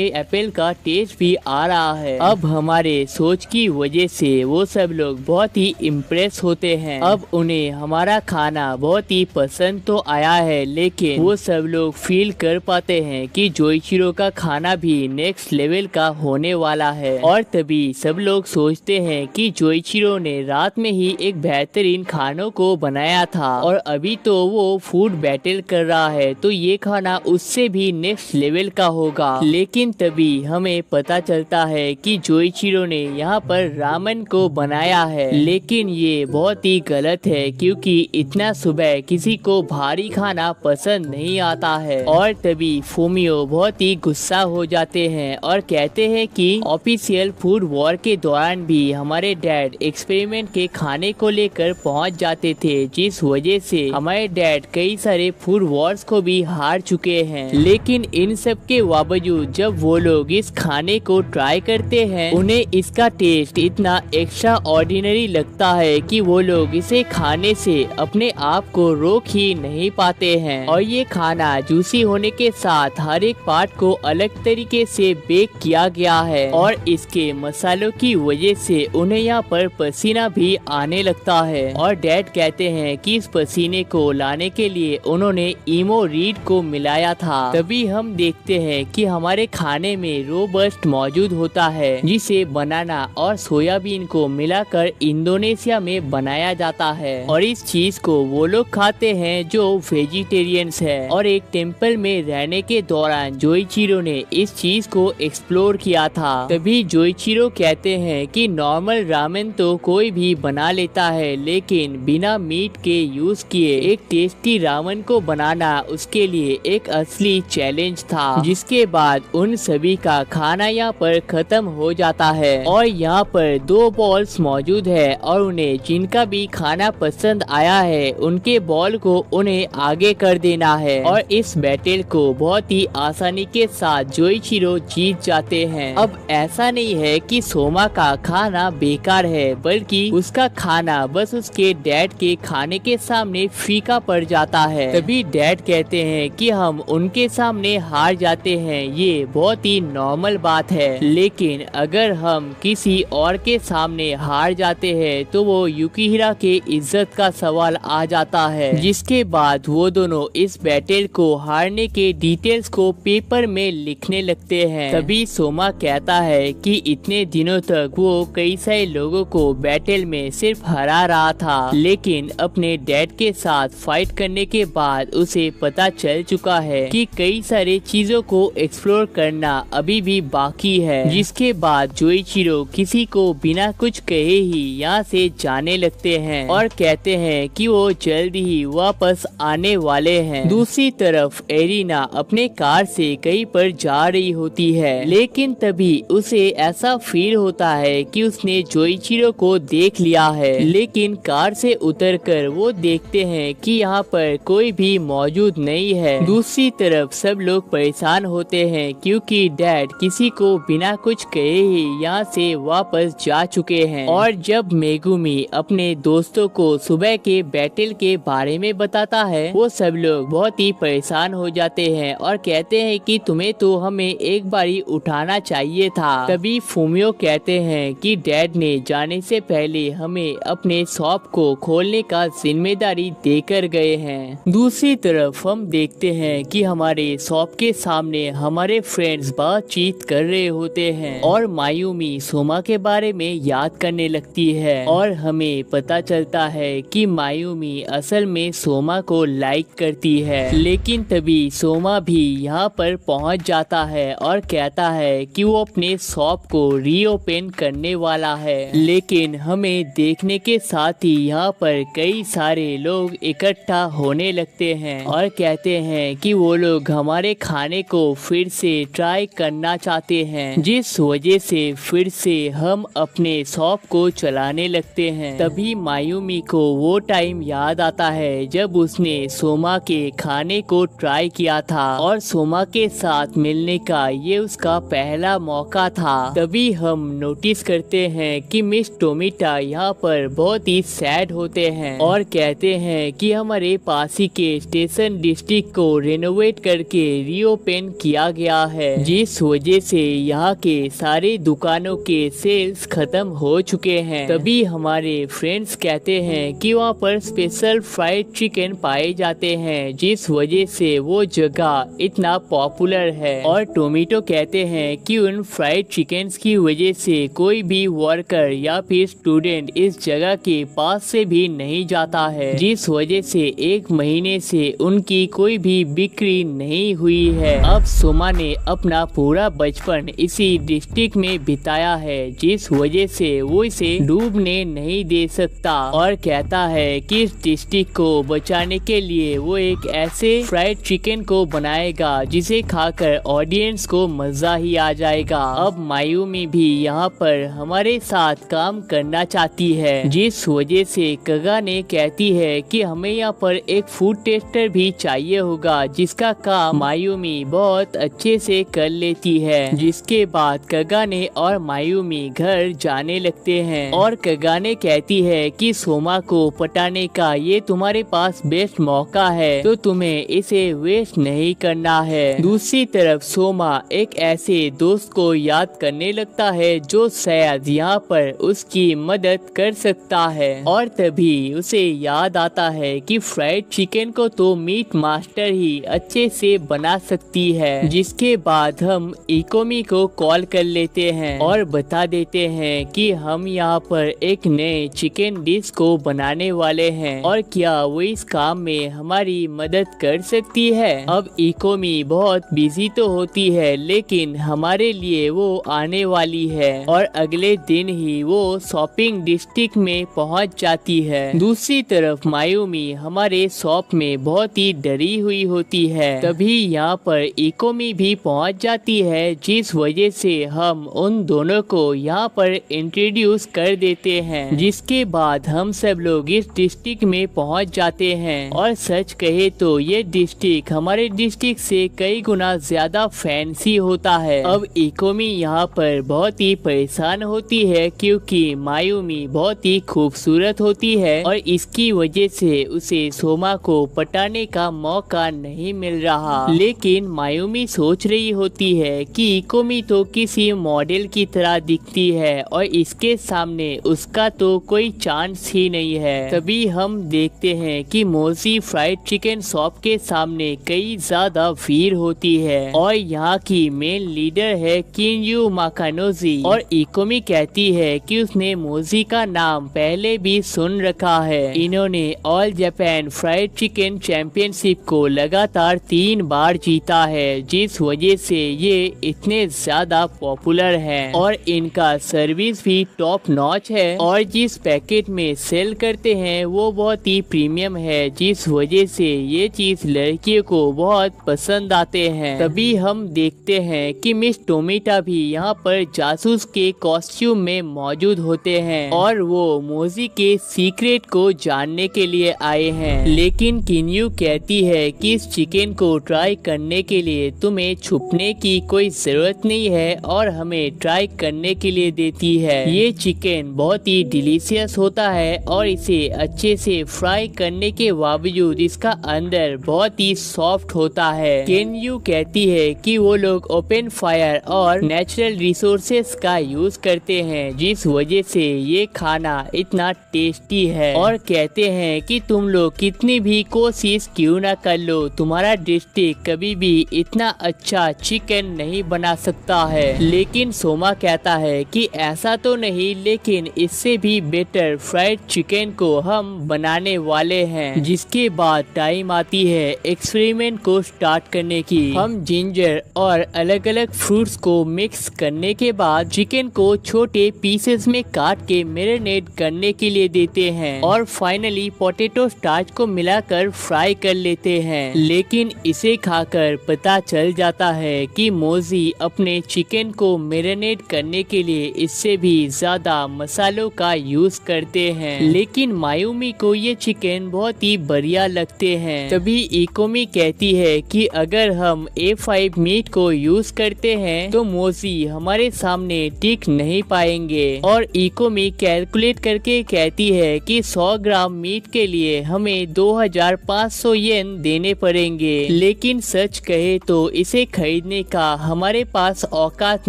एप्पल का टेस्ट भी आ रहा है। अब हमारे सोच की वजह से वो सब लोग बहुत ही इम्प्रेस होते हैं। अब उन्हें हमारा खाना बहुत ही पसंद तो आया है, लेकिन वो सब लोग फील कर पाते हैं कि जोइचिरो का खाना भी नेक्स्ट लेवल का होने वाला है। और तभी सब लोग सोचते हैं कि जोइचिरो ने रात में ही एक बेहतरीन खानों को बनाया था और अभी तो वो फूड बैटल कर रहा है, तो ये खाना उससे भी नेक्स्ट लेवल का होगा। लेकिन तभी हमें पता चलता है कि जोइचिरो ने यहाँ पर रामन को बनाया है, लेकिन ये बहुत ही गलत है क्योंकि इतना सुबह किसी को भारी खाना पसंद नहीं आता है। और तभी फुमियो बहुत ही गुस्सा हो जाते हैं और कहते कहते हैं कि ऑफिशियल फूड वॉर के दौरान भी हमारे डैड एक्सपेरिमेंट के खाने को लेकर पहुंच जाते थे, जिस वजह से हमारे डैड कई सारे फूड वॉर्स को भी हार चुके हैं। लेकिन इन सब के बावजूद जब वो लोग इस खाने को ट्राई करते हैं, उन्हें इसका टेस्ट इतना एक्स्ट्रा ऑर्डिनरी लगता है कि वो लोग इसे खाने से अपने आप को रोक ही नहीं पाते हैं। और ये खाना जूसी होने के साथ हर एक पार्ट को अलग तरीके से बेक किया गया है और इसके मसालों की वजह से उन्हें यहाँ पर पसीना भी आने लगता है। और डैड कहते हैं कि इस पसीने को लाने के लिए उन्होंने इमो रीड को मिलाया था। तभी हम देखते हैं कि हमारे खाने में रोबस्ट मौजूद होता है, जिसे बनाना और सोयाबीन को मिलाकर इंडोनेशिया में बनाया जाता है। और इस चीज को वो लोग खाते हैं जो वेजिटेरियंस है। और एक टेम्पल में रहने के दौरान जोइचिरो ने इस चीज को एक्सप्लोर किया था। तभी जोइचिरो कहते हैं कि नॉर्मल रामेन तो कोई भी बना लेता है, लेकिन बिना मीट के यूज किए एक टेस्टी रामेन को बनाना उसके लिए एक असली चैलेंज था। जिसके बाद उन सभी का खाना यहाँ पर खत्म हो जाता है और यहाँ पर 2 बॉल्स मौजूद है और उन्हें जिनका भी खाना पसंद आया है उनके बॉल को उन्हें आगे कर देना है। और इस बैटल को बहुत ही आसानी के साथ जोइचिरो जीत जाते हैं। अब ऐसा नहीं है कि सोमा का खाना बेकार है, बल्कि उसका खाना बस उसके डैड के खाने के सामने फीका पड़ जाता है। तभी डैड कहते हैं कि हम उनके सामने हार जाते हैं, ये बहुत ही नॉर्मल बात है। लेकिन अगर हम किसी और के सामने हार जाते हैं तो वो युकिहिरा के इज्जत का सवाल आ जाता है। जिसके बाद वो दोनों इस बैटल को हारने के डिटेल्स को पेपर में लिखने लगते हैं। तभी सोमा कहता है कि इतने दिनों तक वो कई सारे लोगों को बैटल में सिर्फ हरा रहा था, लेकिन अपने डैड के साथ फाइट करने के बाद उसे पता चल चुका है कि कई सारे चीजों को एक्सप्लोर करना अभी भी बाकी है। जिसके बाद जोइचिरो किसी को बिना कुछ कहे ही यहाँ से जाने लगते हैं और कहते हैं कि वो जल्द ही वापस आने वाले हैं। दूसरी तरफ एरिना अपने कार से कहीं पर जा रही होती है, लेकिन तभी उसे ऐसा फील होता है कि उसने जोइचिरो को देख लिया है। लेकिन कार से उतरकर वो देखते हैं कि यहाँ पर कोई भी मौजूद नहीं है। दूसरी तरफ सब लोग परेशान होते हैं क्योंकि डैड किसी को बिना कुछ कहे ही यहाँ से वापस जा चुके हैं। और जब मेगुमी अपने दोस्तों को सुबह के बैटल के बारे में बताता है, वो सब लोग बहुत ही परेशान हो जाते हैं और कहते हैं कि तुम्हें तो हमें एक बारी उठाना चाहिए था। तभी फूमियो कहते हैं कि डैड ने जाने से पहले हमें अपने शॉप को खोलने का जिम्मेदारी देकर गए हैं। दूसरी तरफ हम देखते हैं कि हमारे शॉप के सामने हमारे फ्रेंड्स बातचीत कर रहे होते हैं और मायूमी सोमा के बारे में याद करने लगती है। और हमें पता चलता है कि मायूमी असल में सोमा को लाइक करती है। लेकिन तभी सोमा भी यहाँ पर पहुँच जाता है और कहता है कि वो अपने शॉप को रीओपन करने वाला है। लेकिन हमें देखने के साथ ही यहाँ पर कई सारे लोग इकट्ठा होने लगते हैं और कहते हैं कि वो लोग हमारे खाने को फिर से ट्राई करना चाहते हैं, जिस वजह से फिर से हम अपने शॉप को चलाने लगते हैं। तभी मायूमी को वो टाइम याद आता है जब उसने सोमा के खाने को ट्राई किया था और सोमा के साथ मिलने का ये उसका पहला मौका था। तभी हम नोटिस करते हैं कि मिस टोमिटा यहाँ पर बहुत ही सैड होते हैं और कहते हैं कि हमारे पास ही के स्टेशन डिस्ट्रिक्ट को रेनोवेट करके रीओपन किया गया है, जिस वजह से यहाँ के सारे दुकानों के सेल्स खत्म हो चुके हैं। तभी हमारे फ्रेंड्स कहते हैं कि वहाँ पर स्पेशल फ्राइड चिकन पाए जाते हैं, जिस वजह से वो जगह इतना पॉपुलर है। और टोमेटो कहते हैं कि उन फ्राइड चिकन की वजह से कोई भी वर्कर या फिर स्टूडेंट इस जगह के पास से भी नहीं जाता है, जिस वजह से 1 महीने से उनकी कोई भी बिक्री नहीं हुई है। अब सोमा ने अपना पूरा बचपन इसी डिस्ट्रिक्ट में बिताया है, जिस वजह से वो इसे डूबने नहीं दे सकता और कहता है कि इस डिस्ट्रिक्ट को बचाने के लिए वो एक ऐसे फ्राइड चिकन को बनाएगा जिसे खाकर ऑडियंस को मजा ही ही आ जाएगा। अब मायूमी भी यहाँ पर हमारे साथ काम करना चाहती है, जिस वजह से कगा ने कहती है कि हमें यहाँ पर एक फूड टेस्टर भी चाहिए होगा, जिसका काम मायूमी बहुत अच्छे से कर लेती है। जिसके बाद कगा ने और मायूमी घर जाने लगते हैं और कगा ने कहती है कि सोमा को पटाने का ये तुम्हारे पास बेस्ट मौका है, तो तुम्हें इसे वेस्ट नहीं करना है। दूसरी तरफ सोमा एक ऐसे दोस्त को याद करने लगता है जो शायद यहाँ पर उसकी मदद कर सकता है, और तभी उसे याद आता है कि फ्राइड चिकन को तो मीट मास्टर ही अच्छे से बना सकती है। जिसके बाद हम इकोमी को कॉल कर लेते हैं और बता देते हैं कि हम यहाँ पर एक नए चिकन डिश को बनाने वाले हैं और क्या वो इस काम में हमारी मदद कर सकती है। अब इकोमी बहुत बिजी तो होती है, लेकिन हमारे लिए वो आने वाली है और अगले दिन ही वो शॉपिंग डिस्ट्रिक्ट में पहुंच जाती है। दूसरी तरफ मायूमी हमारे शॉप में बहुत ही डरी हुई होती है। तभी यहाँ पर इकोमी भी पहुंच जाती है, जिस वजह से हम उन दोनों को यहाँ पर इंट्रोड्यूस कर देते हैं। जिसके बाद हम सब लोग इस डिस्ट्रिक्ट में पहुंच जाते हैं और सच कहे तो ये डिस्ट्रिक्ट हमारे डिस्ट्रिक्ट से कई गुना ज्यादा फैंसी होता है। अब इकोमी यहाँ पर बहुत ही परेशान होती है क्योंकि मायूमी बहुत ही खूबसूरत होती है और इसकी वजह से उसे सोमा को पटाने का मौका नहीं मिल रहा। लेकिन मायूमी सोच रही होती है कि इकोमी तो किसी मॉडल की तरह दिखती है और इसके सामने उसका तो कोई चांस ही नहीं है। तभी हम देखते हैं कि मोजी फ्राइड चिकन शॉप के सामने कई ज्यादा भीड़ होती है और यहाँ की मेन लीडर है किन्यू माकानोजी, और इकोमी कहती है कि उसने मोजी का नाम पहले भी सुन रखा है। इन्होंने all Japan fried chicken championship को लगातार 3 बार जीता है, जिस वजह से ये इतने ज्यादा पॉपुलर हैं और इनका सर्विस भी टॉप नॉच है और जिस पैकेट में सेल करते हैं वो बहुत ही प्रीमियम है, जिस वजह से ये चीज लड़कियों को बहुत पसंद आते हैं। तभी हम देखते हैं कि मिस टोमिटा भी यहाँ पर जासूस के कॉस्ट्यूम में मौजूद होते हैं और वो मोजी के सीक्रेट को जानने के लिए आए हैं। लेकिन किन्यू कहती है कि इस चिकन को ट्राई करने के लिए तुम्हें छुपने की कोई जरूरत नहीं है और हमें ट्राई करने के लिए देती है। ये चिकन बहुत ही डिलीशियस होता है और इसे अच्छे से फ्राई करने के बावजूद इसका अंदर बहुत ही सॉफ्ट होता है। केन्यू कहती है कि वो लोग ओपन फायर और नेचुरल रिसोर्सेस का यूज करते हैं, जिस वजह से ये खाना इतना टेस्टी है, और कहते हैं कि तुम लोग कितनी भी कोशिश क्यों ना कर लो, तुम्हारा डिस्ट्रिक्ट कभी भी इतना अच्छा चिकन नहीं बना सकता है। लेकिन सोमा कहता है कि ऐसा तो नहीं, लेकिन इससे भी बेटर फ्राइड चिकन को हम बनाने वाले हैं। जिसके बाद टाइम आती है एक्सपेरिमेंट को स्टार्ट करने की। हम जिंजर और अलग अलग फ्रूट्स को मिक्स करने के बाद चिकन को छोटे पीसेस में काट के मैरिनेट करने के लिए देते हैं और फाइनली पोटैटो स्टार्च को मिलाकर फ्राई कर लेते हैं। लेकिन इसे खाकर पता चल जाता है कि मोजी अपने चिकन को मैरिनेट करने के लिए इससे भी ज्यादा मसालों का यूज करते हैं। लेकिन मायूमी को ये चिकन बहुत ही बढ़िया लगते हैं। तभी इकोमी कहती है कि अगर हम A5 मीट को यूज करते हैं तो मोजी हमारे सामने टिक नहीं पाएंगे, और इकोमी कैलकुलेट करके कहती है कि 100 ग्राम मीट के लिए हमें 2500 येन देने पड़ेंगे। लेकिन सच कहे तो इसे खरीदने का हमारे पास औकात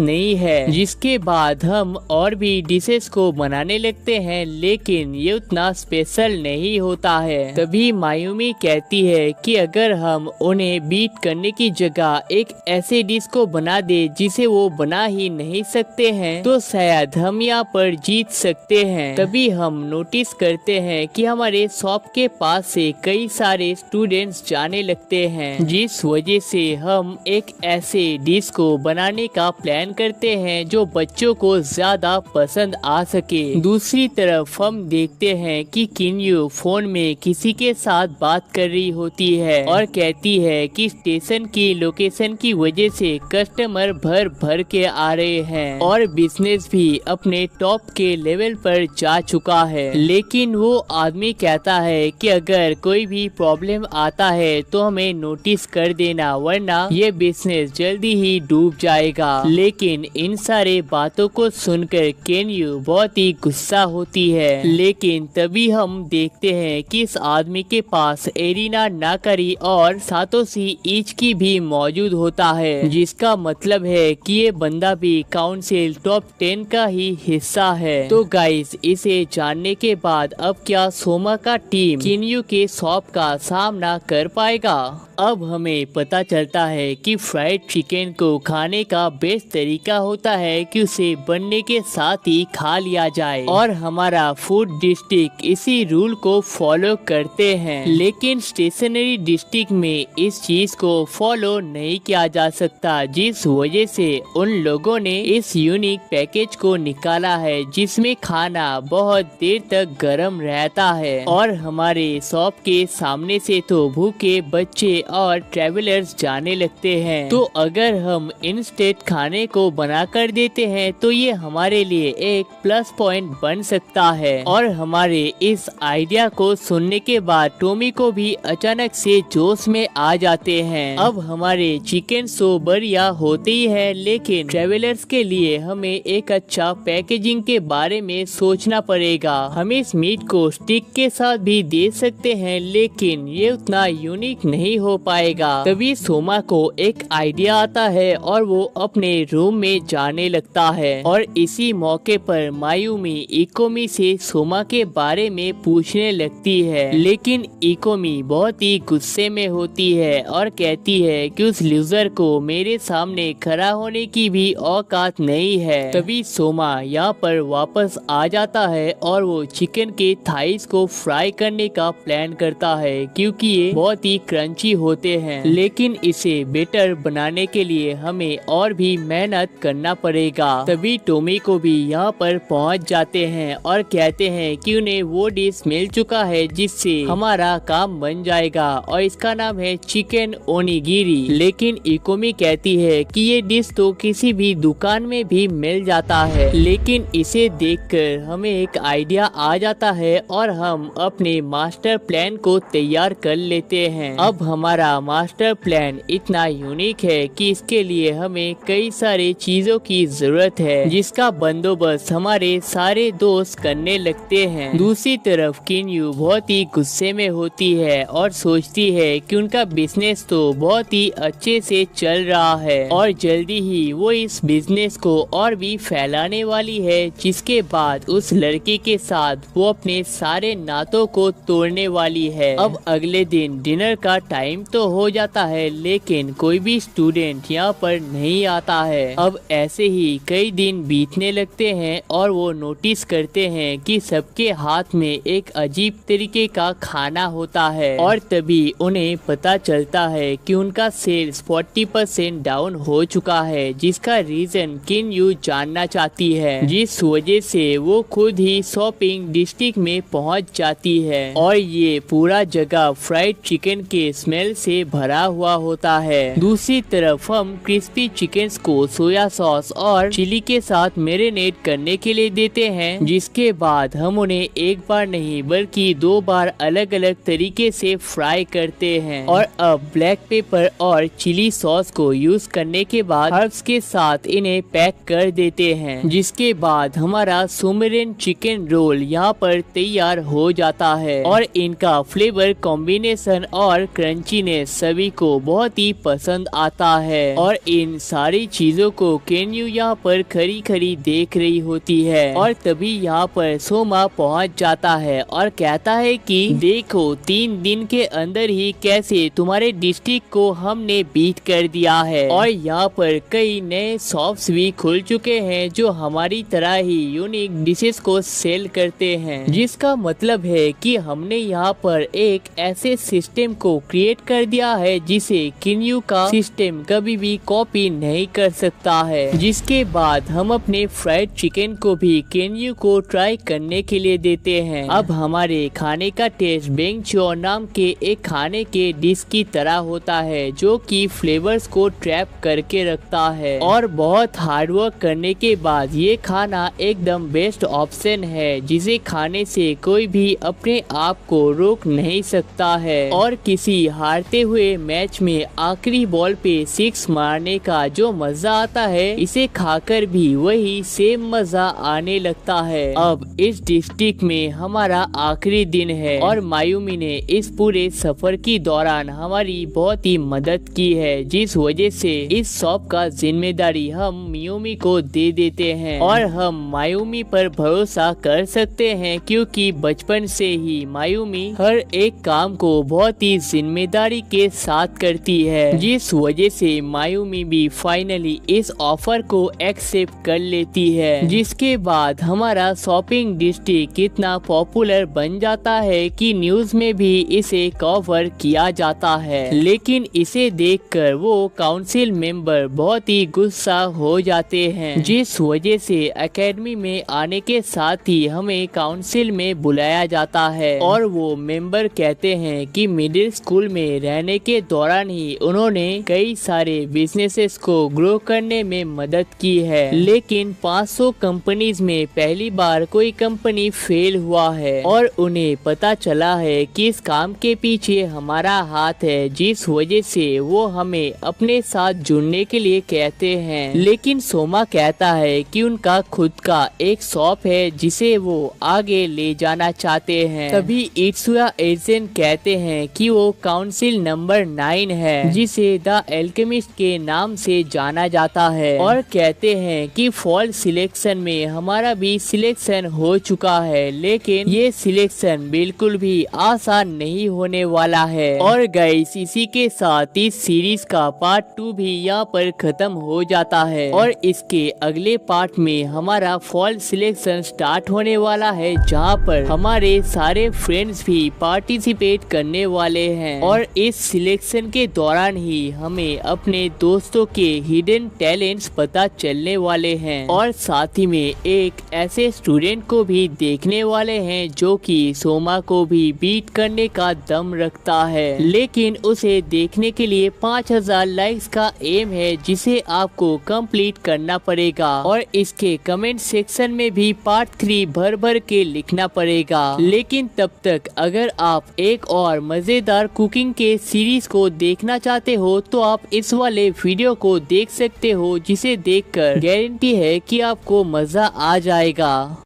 नहीं है। जिसके बाद हम और भी डिशेस को बनाने लगते हैं, लेकिन ये उतना स्पेशल नहीं होता है। तभी मायूमी कहती है कि अगर हम उन्हें बीट करने की जगह एक ऐसे डिश को बना दे जिसे वो बना ही नहीं सकते हैं, तो शायद हम यहाँ पर जीत सकते हैं। तभी हम नोटिस करते हैं कि हमारे शॉप के पास से कई सारे स्टूडेंट्स जाने लगते हैं, जिस वजह से हम एक ऐसे डिश को बनाने का प्लान करते हैं जो बच्चों को ज्यादा पसंद आ सके। दूसरी तरफ हम देखते हैं कि किन्यू फोन में किसी के साथ बात कर रही होती है और कहती है कि स्टेशन की लोकेशन की वजह से कस्टमर कस्टमर भर भर के आ रहे हैं और बिजनेस भी अपने टॉप के लेवल पर जा चुका है। लेकिन वो आदमी कहता है कि अगर कोई भी प्रॉब्लम आता है तो हमें नोटिस कर देना, वरना ये बिजनेस जल्दी ही डूब जाएगा। लेकिन इन सारे बातों को सुनकर केन्यू बहुत ही गुस्सा होती है। लेकिन तभी हम देखते हैं कि इस आदमी के पास एरिना नाकारी और सातोशी इचकी भी मौजूद होता है, जिसका मतलब है कि ये बंदा भी काउंसिल टॉप 10 का ही हिस्सा है। तो गाइस, इसे जानने के बाद अब क्या सोमा का टीम केन्यू के शॉप का सामना कर पाएगा? अब हमें पता चलता है कि फ्राइड चिकन को खाने का बेस्ट तरीका होता है कि उसे बनने के साथ ही खा लिया जाए और हमारा फूड डिस्ट्रिक्ट इसी रूल को फॉलो करते हैं। लेकिन स्टेशनरी डिस्ट्रिक्ट में इस चीज को फॉलो नहीं किया जा सकता, जिस वजह से उन लोगों ने इस यूनिक पैकेज को निकाला है जिसमें खाना बहुत देर तक गर्म रहता है और हमारे शॉप के सामने से तो भूखे बच्चे और ट्रेवलर्स जाने लगते हैं। तो अगर हम इंस्टेंट खाने को बना कर देते हैं तो ये हमारे लिए एक प्लस पॉइंट बन सकता है। और हमारे इस आइडिया को सुनने के बाद टोमी को भी अचानक से जोश में आ जाते हैं। अब हमारे चिकन सो बढ़िया होते ही है, लेकिन ट्रेवलर्स के लिए हमें एक अच्छा पैकेजिंग के बारे में सोचना पड़ेगा। हम इस मीट को स्टिक के साथ भी दे सकते हैं, लेकिन ये उतना यूनिक नहीं हो पाएगा। तभी सोमा को एक आइडिया आता है और वो अपने रूम में जाने लगता है और इसी मौके पर मायूमी इकोमी से सोमा के बारे में पूछने लगती है। लेकिन इकोमी बहुत ही गुस्से में होती है और कहती है कि उस लूजर को मेरे सामने खड़ा होने की भी औकात नहीं है। तभी सोमा यहाँ पर वापस आ जाता है और वो चिकन के थाइस को फ्राई करने का प्लान करता है, क्योंकि ये बहुत ही क्रंची होते हैं। लेकिन इसे बेटर बनाने के लिए हमें और भी मेहनत करना पड़ेगा। तभी टोमी को भी यहाँ पर पहुँच जाते हैं और कहते हैं कि उन्हें वो डिश मिल चुका है जिससे हमारा काम बन जाएगा और इसका नाम है चिकन ओनिगिरी। लेकिन इकोमी कहती है कि ये डिश तो किसी भी दुकान में भी मिल जाता है। लेकिन इसे देखकर हमें एक आइडिया आ जाता है और हम अपने मास्टर प्लान को तैयार कर लेते हैं। अब हमारा मास्टर प्लान इतना यूनिक है कि इसके लिए हमें कई सारे चीजों की जरूरत है, जिसका बंदोबस्त हमारे सारे दोस्त करने लगते हैं। दूसरी तरफ केन्यू बहुत ही गुस्से में होती है और सोचती है कि उनका बिजनेस तो बहुत ही अच्छे से चल रहा है और जल्दी ही वो इस बिजनेस को और भी फैलाने वाली है, जिसके बाद उस लड़के के साथ वो अपने सारे नातों को तोड़ने वाली है। अब अगले दिन डिनर का टाइम तो हो जाता है, लेकिन कोई भी स्टूडेंट यहाँ पर नहीं आता है। अब ऐसे ही कई दिन बीतने लगते हैं और वो नोटिस करते हैं कि सबके हाथ में एक अजीब तरीके का खाना होता है और तभी उन्हें पता चलता है कि उनका सेल्स 40% डाउन हो चुका है, जिसका रीजन केन्यू जानना चाहती है, जिस वजह से वो खुद ही शॉपिंग डिस्ट्रिक्ट में पहुंच जाती है और ये पूरा जगह फ्राइड चिकन के स्मेल से भरा हुआ होता है। दूसरी तरफ हम क्रिस्पी चिकन को सोया सॉस और चिली के साथ मैरिनेट करने के लिए देते हैं, जिसके बाद हम उन्हें एक बार नहीं बल्कि 2 बार अलग अलग तरीके से फ्राई करते हैं। और अब ब्लैक पेपर और चिली सॉस को यूज करने के बाद हर्ब्स के साथ इन्हें पैक कर देते हैं, जिसके बाद हमारा सुमेरियन चिकन रोल यहाँ पर तैयार हो जाता है और इनका फ्लेवर कॉम्बिनेशन और क्रंचीनेस सभी को बहुत ही पसंद आता है। और इन सारी चीजों को केन्यू यहाँ पर खरी खरी देख रही होती है और तभी यहाँ पर सोमा पहुँच जाता है और कहता है कि देखो 3 दिन के अंदर ही कैसे तुम्हारे डिस्ट्रिक्ट को हमने बीट कर दिया है और यहाँ पर कई नए शॉप्स भी खुल चुके हैं जो हमारी तरह ही यूनिक डिशेस को सेल करते हैं, जिसका मतलब है कि हमने यहाँ पर एक ऐसे सिस्टम को क्रिएट कर दिया है जिसे केन्यू का सिस्टम कभी भी कॉपी नहीं कर सकता है। जिसके बाद हम अपने फ्राइड चिकन को भी केन्यू को ट्राई करने के लिए देते हैं। अब हमारे खाने का टेस्ट बेंगचो नाम के एक खाने के डिश की तरह होता है, जो कि फ्लेवर्स को ट्रैप कर करके रखता है और बहुत हार्डवर्क करने के बाद ये खाना एकदम बेस्ट ऑप्शन है जिसे खाने से कोई भी अपने आप को रोक नहीं सकता है। और किसी हारते हुए मैच में आखिरी बॉल पे 6 मारने का जो मजा आता है इसे खाकर भी वही सेम मजा आने लगता है। अब इस डिस्ट्रिक्ट में हमारा आखिरी दिन है और मायूमी ने इस पूरे सफर की दौरान हमारी बहुत ही मदद की है, जिस वजह से इस शॉप का जिम्मेदारी हम मियोमी को दे देते हैं और हम मायूमी पर भरोसा कर सकते हैं क्योंकि बचपन से ही मायूमी हर एक काम को बहुत ही जिम्मेदारी के साथ करती है, जिस वजह से मायूमी भी फाइनली इस ऑफर को एक्सेप्ट कर लेती है। जिसके बाद हमारा शॉपिंग डिस्ट्रिक्ट कितना पॉपुलर बन जाता है कि न्यूज में भी इसे कवर किया जाता है, लेकिन इसे देखकर वो काउंसिल मेंबर बहुत ही गुस्सा हो जाते हैं, जिस वजह से एकेडमी में आने के साथ ही हमें काउंसिल में बुलाया जाता है और वो मेंबर कहते हैं कि मिडिल स्कूल में रहने के दौरान ही उन्होंने कई सारे बिजनेसेस को ग्रो करने में मदद की है, लेकिन 500 कंपनीज में पहली बार कोई कंपनी फेल हुआ है और उन्हें पता चला है कि इस काम के पीछे हमारा हाथ है, जिस वजह से वो हमें अपने साथ जुड़ने के लिए कहते हैं। लेकिन सोमा कहता है कि उनका खुद का एक शॉप है जिसे वो आगे ले जाना चाहते हैं। तभी इत्सुया एजेंट कहते हैं कि वो काउंसिल नंबर 9 है जिसे द एल्केमिस्ट के नाम से जाना जाता है और कहते हैं कि फॉल सिलेक्शन में हमारा भी सिलेक्शन हो चुका है, लेकिन ये सिलेक्शन बिल्कुल भी आसान नहीं होने वाला है। और गाइस इसी के साथ इस सीरीज का पार्ट 2 भी यहाँ पर खत्म हो जाता है और इसके अगले पार्ट में हमारा फॉल सिलेक्शन स्टार्ट होने वाला है, जहाँ पर हमारे सारे फ्रेंड्स भी पार्टिसिपेट करने वाले हैं और इस सिलेक्शन के दौरान ही हमें अपने दोस्तों के हिडन टैलेंट्स पता चलने वाले हैं और साथ ही में एक ऐसे स्टूडेंट को भी देखने वाले हैं जो कि सोमा को भी बीट करने का दम रखता है, लेकिन उसे देखने के लिए 5000 लाइक्स का एम है जिसे आपको कंप्लीट करना पड़ेगा और इसके कमेंट सेक्शन में भी पार्ट 3 भर भर के लिखना पड़ेगा। लेकिन तब तक अगर आप एक और मजेदार कुकिंग के सीरीज को देखना चाहते हो तो आप इस वाले वीडियो को देख सकते हो, जिसे देखकर गारंटी है कि आपको मजा आ जाएगा।